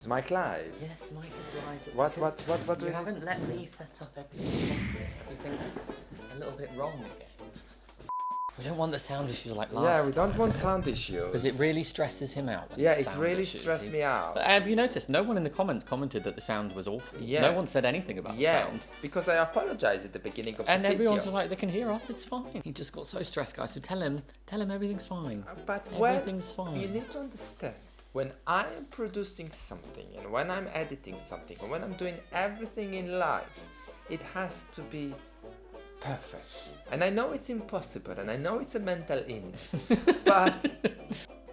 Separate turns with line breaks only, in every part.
Is Mike live?
Yes, Mike is live.
What?
You haven't let me set up everything properly. Everything's a little bit wrong again. We don't want the sound issue like last time.
Yeah, we don't want sound issues.
Because it really stresses him out.
Yeah, it really stressed me out.
But have you noticed? No one in the comments commented that the sound was awful.
Yeah.
No one said anything about the sound.
Because I apologized at the beginning of the video.
And everyone's just like, they can hear us, it's fine. He just got so stressed, guys. So tell him everything's fine.
But
everything's fine.
You need to understand. When I am producing something and when I'm editing something and when I'm doing everything in life, it has to be perfect. And I know it's impossible and I know it's a mental illness, but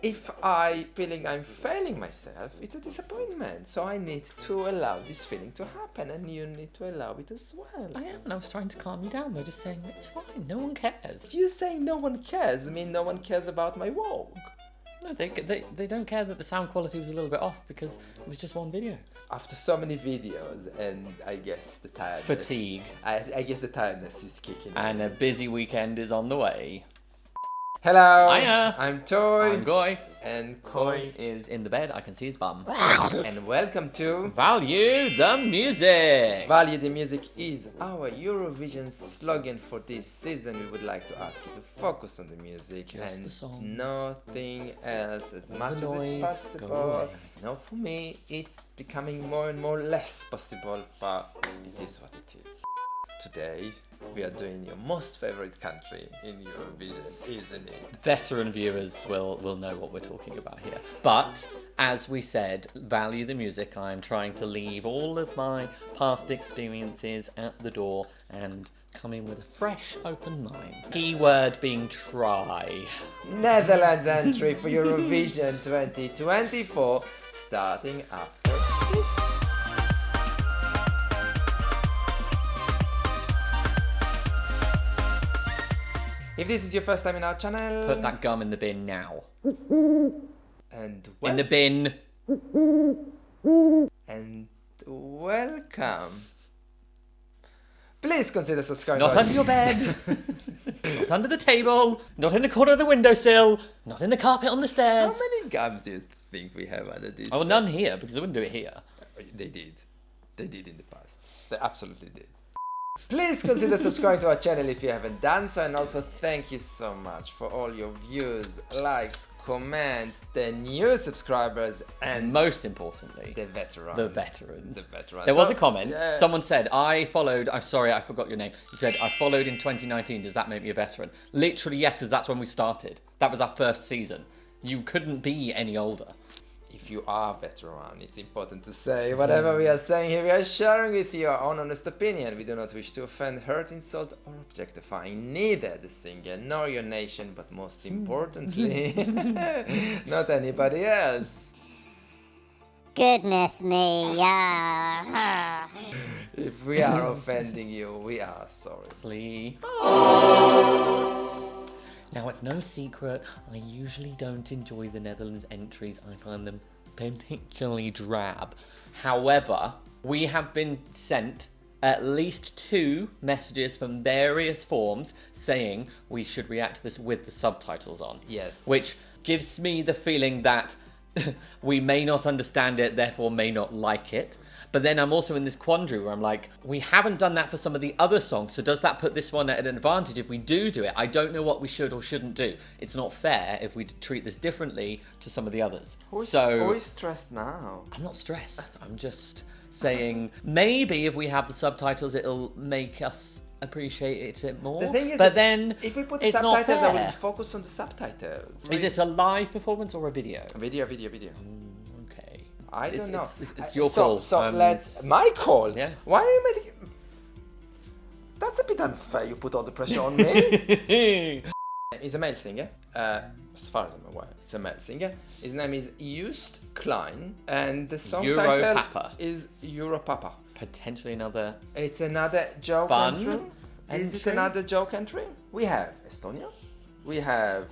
if I feeling I'm failing myself, it's a disappointment. So I need to allow this feeling to happen and you need to allow it as well.
I am, and I was trying to calm you down. They're just saying, it's fine, no one cares.
You saying no one cares, I mean no one cares about my work.
No, they don't care that the sound quality was a little bit off because it was just one video.
After so many videos, and I guess the tiredness...
Fatigue.
I guess the tiredness is kicking in.
And a busy weekend is on the way.
Hello!
Hiya!
I'm Toy.
I'm Goy.
And
Koi is in the bed, I can see his bum.
And welcome to...
Value the Music!
Value the Music is our Eurovision slogan for this season. We would like to ask you to focus on the music
Just
and
the songs.
Nothing else as
All
much
the
as
noise,
it's
go
possible.
away.
No, for me, it's becoming more and more less possible, but it is what it is. Today, we are doing your most favorite country in Eurovision, isn't it?
Veteran viewers will know what we're talking about here. But, as we said, value the music. I'm trying to leave all of my past experiences at the door and come in with a fresh, open mind. Keyword being try.
Netherlands entry for Eurovision 2024, starting after this. If this is your first time in our channel...
Put that gum in the bin now.
And
In the bin.
And welcome. Please consider subscribing.
Not under your bed. Not under the table. Not in the corner of the windowsill. Not in the carpet on the
How
stairs.
many gums do you think we have under this?
Oh, none here, because I wouldn't do it here.
They did. They did in the past. They absolutely did. Please consider subscribing to our channel if you haven't done so, and also thank you so much for all your views, likes, comments, the new subscribers, and
most importantly,
the veterans.
the veterans.
The veterans.
There was
So,
a comment.
yeah.
Someone said, I followed, I'm sorry, I forgot your name. He said, I followed in 2019. Does that make me a veteran? Literally, yes, because that's when we started. That was our first season. You couldn't be any older.
If you are a veteran, it's important to say whatever we are saying here. We are sharing with you our own honest opinion. We do not wish to offend, hurt, insult, or objectify neither the singer nor your nation, but most importantly, not anybody else.
Goodness me, yeah.
If we are offending you, we are sorry.
Sleep. Now, it's no secret, I usually don't enjoy the Netherlands entries. I find them particularly drab. However, we have been sent at least 2 messages from various forms saying we should react to this with the subtitles on.
Yes.
Which gives me the feeling that we may not understand it, therefore may not like it. But then I'm also in this quandary where I'm like, we haven't done that for some of the other songs, so does that put this one at an advantage if we do it? I don't know what we should or shouldn't do. It's not fair if we treat this differently to some of the others.
Who is stressed now?
I'm not stressed. I'm just saying maybe if we have the subtitles, it'll make us appreciate it more.
The thing is,
but then
if we put
it's
subtitles,
not
I
fair.
will focus on the subtitles.
Is it a live performance or a video?
Video.
Okay.
I don't know.
It's your call.
So let's... My call?
Yeah.
Why are you making... That's a bit unfair, you put all the pressure on me. He's a male singer. As far as I'm aware, it's a male singer. His name is Joost Klein, and the song title
Europapa.
is Europapa.
Potentially another.
It's another joke
Fun
entry. Is it
entry?
another joke entry? We have Estonia. We have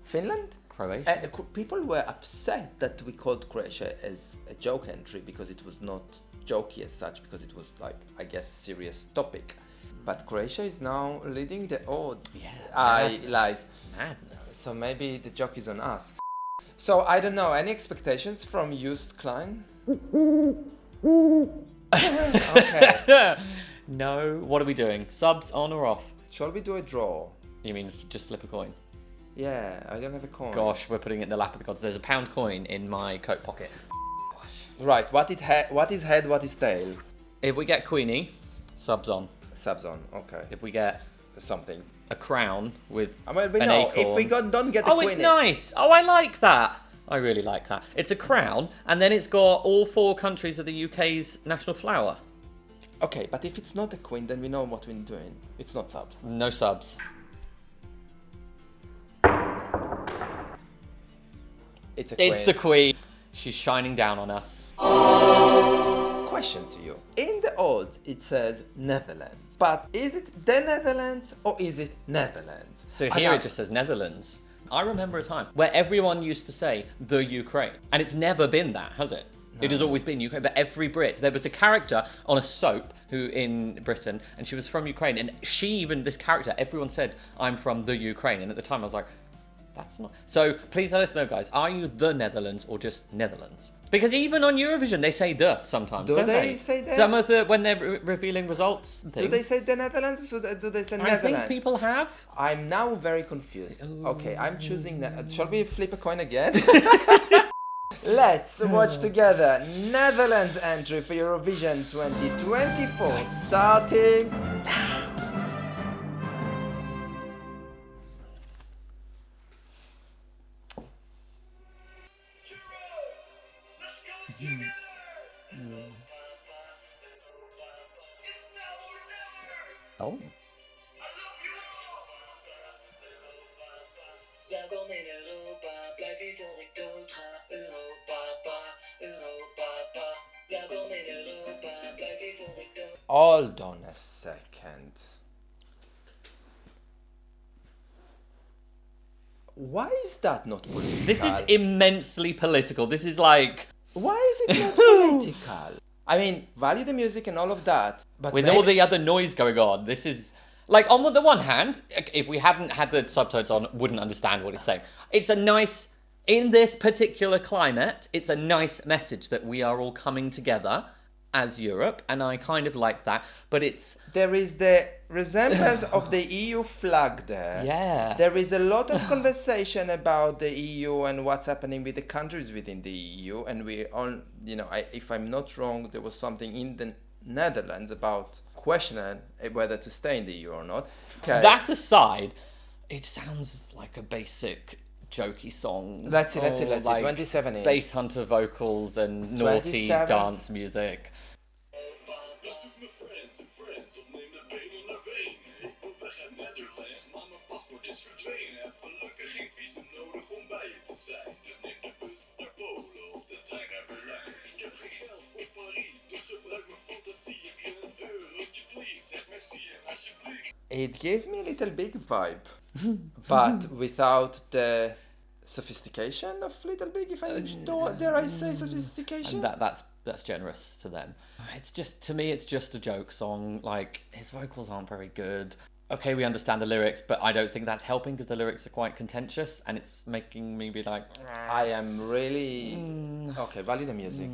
Finland. Croatia.
And people were upset that we called Croatia as a joke entry because it was not jokey as such, because it was like, I guess, serious topic. But Croatia is now leading the odds.
Yeah. Madness.
So maybe the joke is on us. So I don't know, any expectations from Joost Klein? Okay.
No, what are we doing? Subs on or off?
Shall we do a draw?
You mean just flip a coin?
Yeah, I don't have a coin.
Gosh, we're putting it in the lap of the gods. There's a pound coin in my coat pocket.
Right, what is head, what is tail?
If we get Queenie, subs on.
Subs on, okay.
If we get
Something.
a crown with
I mean, but
an
no,
acorn.
if we don't get the
Oh,
queen.
it's nice. Oh, I like that. I really like that. It's a crown, and then it's got all 4 countries of the UK's national flower.
Okay, but if it's not a queen, then we know what we're doing. It's not subs.
No subs.
It's a queen.
It's the Queen. She's shining down on us.
Question to you. In the odds, it says Netherlands. But is it the Netherlands or is it Netherlands?
So here it just says Netherlands. I remember a time where everyone used to say the Ukraine, and it's never been that, has it? No. It has always been Ukraine, but every Brit. There was a character on a soap who in Britain, and she was from Ukraine, and this character, everyone said, I'm from the Ukraine, and at the time I was like, that's not... So please let us know, guys, are you the Netherlands or just Netherlands? Because even on Eurovision, they say the sometimes, don't they?
Say the?
Some of the, when they're revealing results and things.
Do they say the Netherlands or do they say Netherlands?
I think people have.
I'm now very confused.
Ooh.
Okay, I'm choosing... Shall we flip a coin again? Let's watch together Netherlands entry for Eurovision 2024, starting now.
Oh.
Welkom in Europa, blijf hier tot ik dood ga. Europapa, Europapa. Welkom in Europa, blijf hier tot ik dood.
Hold on a second. Why is that not political?
This is immensely political. This is like...
Why is it not political? I mean, value the music and all of that, but
with all the other noise going on, this is... Like, on the one hand, if we hadn't had the subtitles on, wouldn't understand what it's saying. It's a nice... In this particular climate, it's a nice message that we are all coming together as Europe, and I kind of like that, but it's...
There is the resemblance of the EU flag there.
Yeah.
There is a lot of conversation about the EU and what's happening with the countries within the EU, and we all, you know, if I'm not wrong, there was something in the Netherlands about questioning whether to stay in the EU or not. Okay.
That aside, it sounds like a basic... jokey song.
Let's see.
Like
27
bass hunter vocals and naughties
27.
dance music.
It gives me a Little Big vibe, but without the sophistication of Little Big, if I dare I say sophistication.
And that's generous to them. It's just, to me, it's just a joke song. Like, his vocals aren't very good. Okay, we understand the lyrics, but I don't think that's helping because the lyrics are quite contentious, and it's making me be like...
I am really... Okay, value the music.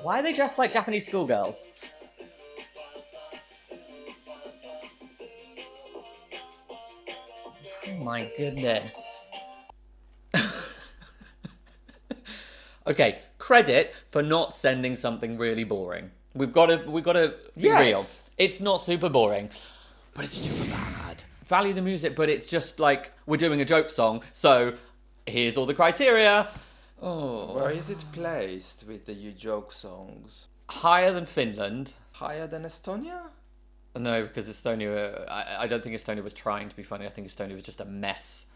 Why are they dressed like Japanese schoolgirls? Oh my goodness. Okay, credit for not sending something really boring. We've got to be real. It's not super boring, but it's super bad. Value the music, but it's just like we're doing a joke song, so here's all the criteria. Oh.
Where is it placed with the joke songs?
Higher than Finland.
Higher than Estonia?
No, because Estonia... I don't think Estonia was trying to be funny. I think Estonia was just a mess.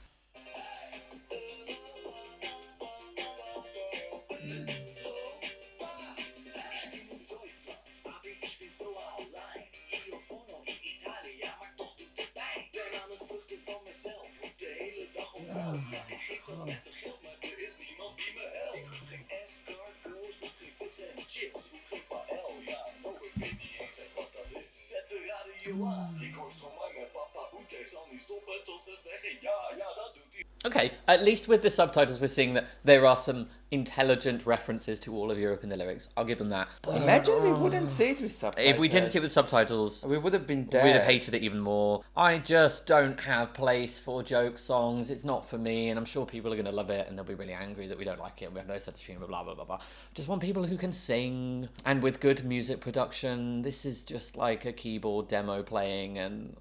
viola. Ik hoor Stromae met papa Oete zal niet stoppen tot ze zeggen ja, dat doet hij.
Okay, at least with the subtitles we're seeing that there are some intelligent references to all of Europe in the lyrics. I'll give them that.
Imagine we wouldn't see it with subtitles.
If we didn't see it with subtitles,
we would have been dead.
we'd have hated it even more. I just don't have place for joke songs. It's not for me, and I'm sure people are going to love it, and they'll be really angry that we don't like it, and we have no sense of humour, blah, blah, blah, blah. Just want people who can sing, and with good music production. This is just like a keyboard demo playing, and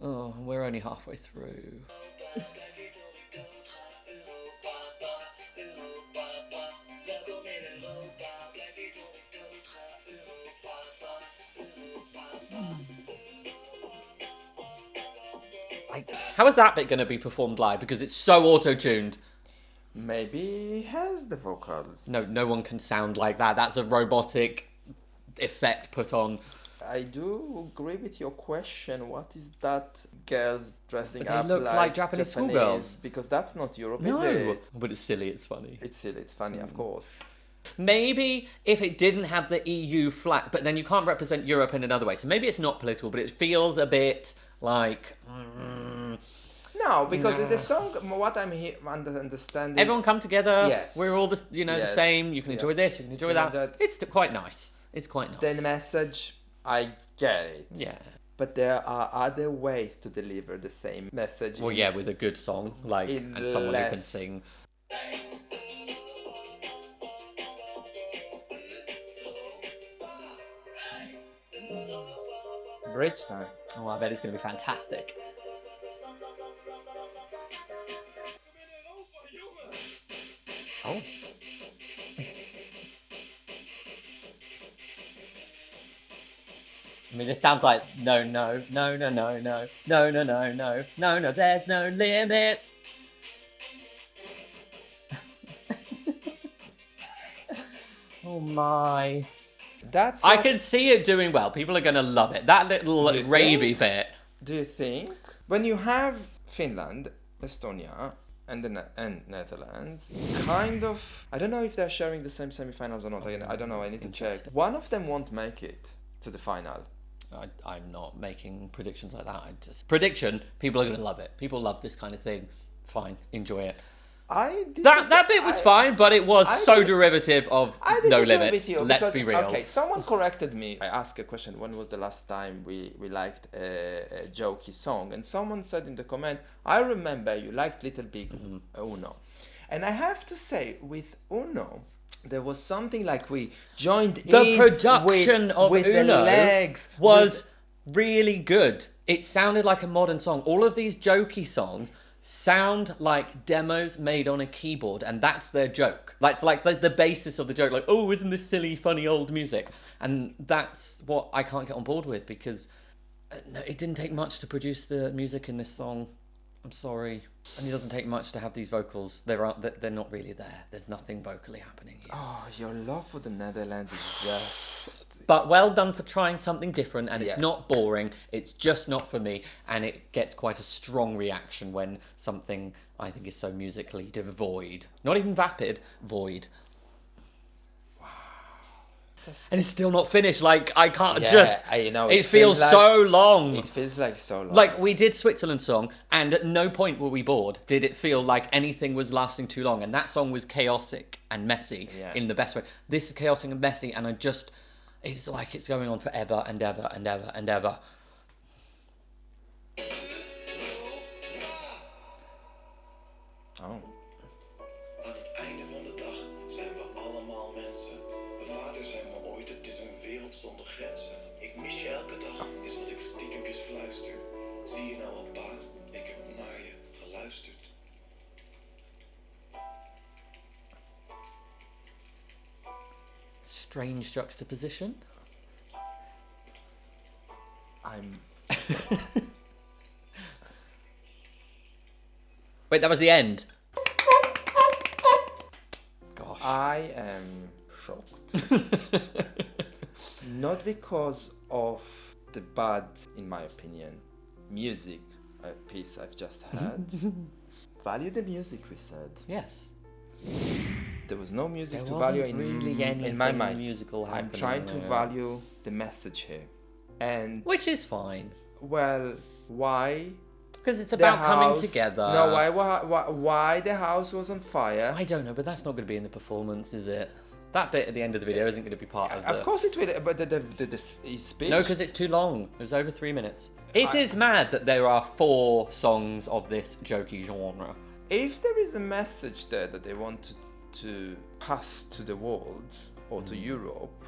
we're only halfway through.
Blijf hier tot ik doodga. Europapa, Europapa. Welkom in Europa. Blijf hier tot ik doodga. Europapa, Europapa.
How is that bit going to be performed live? Because it's so auto-tuned.
Maybe he has the vocals.
No one can sound like that. That's a robotic effect put on.
I do agree with your question. What is that girls dressing
But they
up
look like Japanese schoolgirls.
Because that's not Europe,
No,
is it?
but it's silly. It's funny.
It's silly, it's funny, of course.
Maybe if it didn't have the EU flag, but then you can't represent Europe in another way. So maybe it's not political, but it feels a bit like.
No, because the song, what I'm understanding...
Everyone come together.
Yes.
We're all the
Yes.
same. You can enjoy this. You can enjoy that.
that.
It's quite nice. It's quite nice.
The message, I get it.
Yeah.
But there are other ways to deliver the same message.
Well, yeah, with a good song, like,
In
and someone who can
less-
sing.
Bridge now.
Oh, I bet it's going to be fantastic. Oh. I mean, this sounds like no, there's no limits. Oh my.
That's
I
what-
can see it doing well. People are going to love it. That little
You
ravey
think?
bit.
Do you think when you have Finland, Estonia, and Netherlands, kind of, I don't know if they're sharing the same semi-finals or not. I don't know. I need to check. One of them won't make it to the final.
I'm not making predictions like that. Prediction, people are going to love it. People love this kind of thing. Fine, enjoy it. That bit was fine, but it was so derivative of
I
No
disagree
Limits.
with you
Let's
because-
be real.
Okay, someone corrected me. I asked a question, when was the last time we liked a jokey song? And someone said in the comment, I remember you liked Little Big Uno. And I have to say, with Uno, there was something like we joined
The
in
production of
with
Uno
the legs,
was really good. It sounded like a modern song. All of these jokey songs sound like demos made on a keyboard, and that's their joke. Like the basis of the joke, like, oh, isn't this silly, funny old music? And that's what I can't get on board with, because no, it didn't take much to produce the music in this song. I'm sorry. And it doesn't take much to have these vocals. They're not really there. There's nothing vocally happening here.
Oh, your love for the Netherlands is just...
But well done for trying something different, and it's
Yeah.
not boring. It's just not for me, and it gets quite a strong reaction when something I think is so musically devoid. Not even vapid, void. And it's still not finished. Like, I can't it feels
like,
so long.
It feels like so long.
Like, we did Switzerland song, and at no point were we bored. Did it feel like anything was lasting too long? And that song was chaotic and messy in the best way. This is chaotic and messy, and it's like it's going on forever and ever and ever and ever.
Oh.
Aan het einde van de dag zijn we allemaal mensen. Mijn vader zei me ooit, het is een wereld zonder grenzen. Ik mis je elke dag, is wat ik stiekempjes fluister. Zie je nou al, pa? Ik heb naar je geluisterd.
Strange juxtaposition. Wait, that was the end. Gosh.
I am shocked. Not because of the bad, in my opinion, music piece I've just had. Value the music, we said.
Yes.
There was no music
There
to value
wasn't really
in my
anything
mind.
musical
I'm
happening
trying to
there.
value the message here. And
Which is fine.
well, why?
Because it's
The
about coming
house-
together.
No, why the house was on fire?
I don't know, but that's not going to be in the performance, is it? That bit at the end of the video isn't going to be part of the...
Of course it will, but the speech.
No, because it's too long. It was over 3 minutes. It is mad that there are 4 songs of this jokey genre.
If there is a message there that they want to pass to the world or to Europe,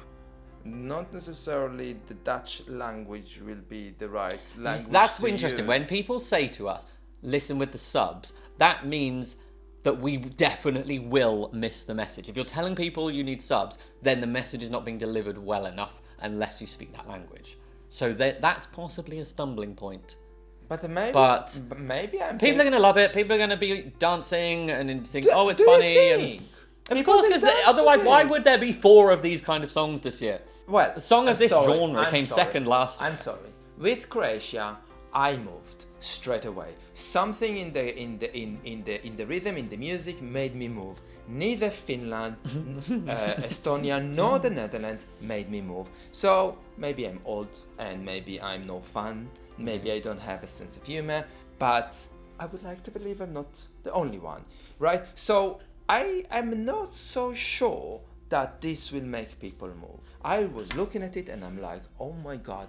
not necessarily the Dutch language will be the right language.
That's
to
interesting. When
use.
people say to us, listen with the subs, that means that we definitely will miss the message. If you're telling people you need subs, then the message is not being delivered well enough unless you speak that language. So that's possibly a stumbling point.
But maybe,
But
maybe I'm.
People are going to love it. People are going to be dancing and think, oh, it's
do you
funny.
think?
Of
People
course,
will
because
dance
otherwise,
to
why
this.
would there be 4 of these kind of songs this year?
Well,
The song of
I'm
this
sorry,
genre
I'm
came
sorry.
second last year.
I'm sorry. With Croatia, I moved straight away. Something in the rhythm, in the music, made me move. Neither Finland, Estonia, nor the Netherlands made me move. So maybe I'm old and maybe I'm no fun. Maybe I don't have a sense of humor. But I would like to believe I'm not the only one, right? So I am not so sure that this will make people move. I was looking at it and I'm like, oh my god,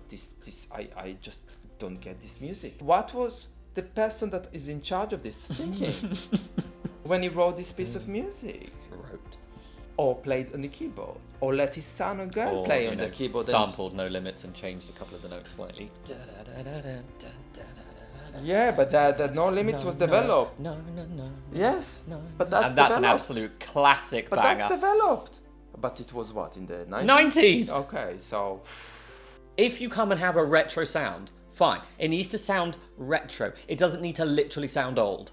I just don't get this music. What was the person that is in charge of this thinking when he wrote this piece of music?
Wrote.
Or played on the keyboard? Or let his son or girl
Or,
play
you
on
know,
the keyboard?
sampled No Limits and changed a couple of the notes slightly.
Yeah, but the No Limits was developed.
No.
Yes,
No.
but that's
And that's an
developed.
absolute classic
But
banger.
that's developed. But it was what, in the 90s?
90s!
Okay, so...
If you come and have a retro sound, fine. It needs to sound retro. It doesn't need to literally sound old.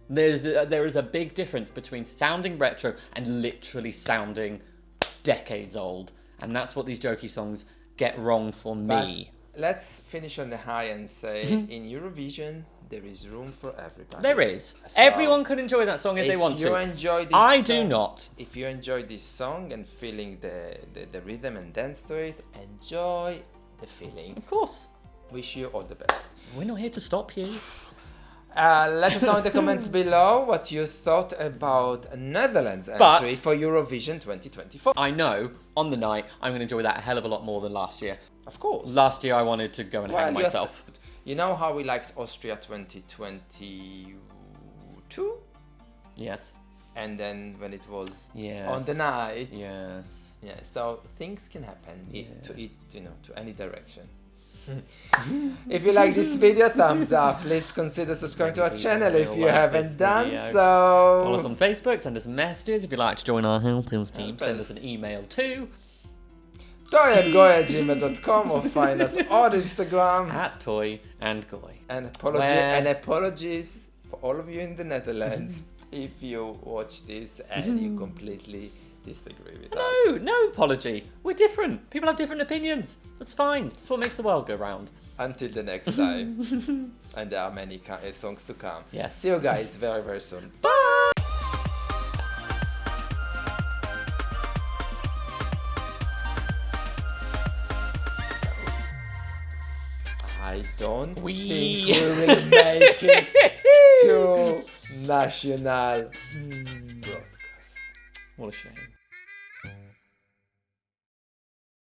There is a big difference between sounding retro and literally sounding decades old. And that's what these jokey songs get wrong for me.
But let's finish on the high and say, in Eurovision, there is room for everybody.
There is.
So,
Everyone could enjoy that song if they want
If you
to.
enjoy this
I
song,
do not.
If you enjoy this song and feeling the rhythm and dance to it, enjoy the feeling.
Of course.
Wish you all the best.
We're not here to stop you.
Let us know in the comments below what you thought about Netherlands
But-
entry for Eurovision 2024.
I know, on the night, I'm going to enjoy that a hell of a lot more than last year.
Of course.
Last year, I wanted to go and hang
yes.
myself.
You know how we liked Austria 2022?
Yes.
And then when it was
Yes.
on the night.
Yes.
Yeah, so things can happen to any direction. If you like this video, thumbs up. Please consider subscribing to our channel if you haven't done
Follow us
so.
on Facebook, send us messages. If you'd like to join our helpers team, send us
Helpers.
an email too.
toyandgoy@gmail.com or find us on Instagram.
At Toy and Goy.
And
Where-
apologies for all of you in the Netherlands if you watch this and you completely disagree with us.
No apology. We're different. People have different opinions. That's fine. That's what makes the world go round.
Until the next time. And there are many songs to come.
Yes.
See you guys very, very soon.
Bye!
I don't
We-
think we will make it to national broadcast.
What a shame.